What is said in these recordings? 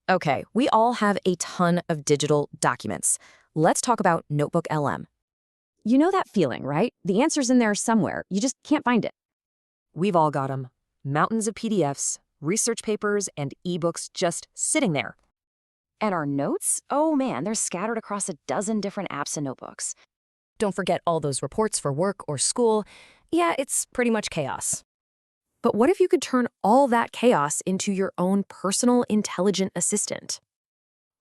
Okay, we all have a ton of digital documents. Let's talk about Notebook LM. You know that feeling, right? The answer's in there somewhere. You just can't find it. We've all got them. Mountains of PDFs, research papers, and ebooks just sitting there. And our notes? Oh man, they're scattered across a dozen different apps and notebooks. Don't forget all those reports for work or school. Yeah, it's pretty much chaos. But what if you could turn all that chaos into your own personal intelligent assistant?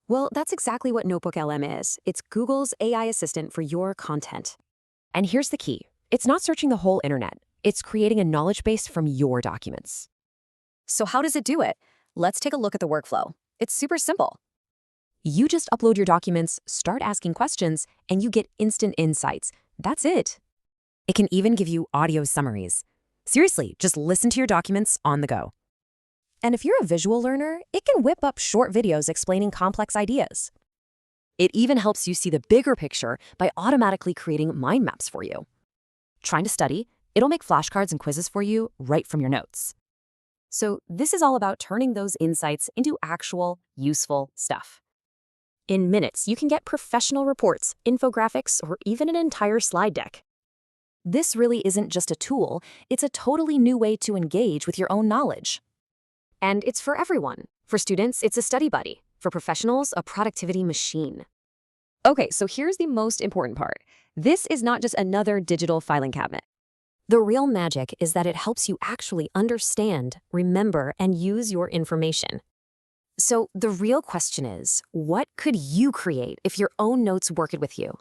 Well, that's exactly what Notebook LM is. It's Google's AI assistant for your content. And here's the key. It's not searching the whole internet. It's creating a knowledge base from your documents. So how does it do it? Let's take a look at the workflow. It's super simple. You just upload your documents, start asking questions, and you get instant insights. That's it. It can even give you audio summaries. Seriously, just listen to your documents on the go. And if you're a visual learner, it can whip up short videos explaining complex ideas. It even helps you see the bigger picture by automatically creating mind maps for you. Trying to study, it'll make flashcards and quizzes for you right from your notes. So this is all about turning those insights into actual, useful stuff. In minutes, you can get professional reports, infographics, or even an entire slide deck. This really isn't just a tool, it's a totally new way to engage with your own knowledge. And it's for everyone. For students, it's a study buddy. For professionals, a productivity machine. Okay, so here's the most important part. This is not just another digital filing cabinet. The real magic is that it helps you actually understand, remember, and use your information. So the real question is, what could you create if your own notes worked with you?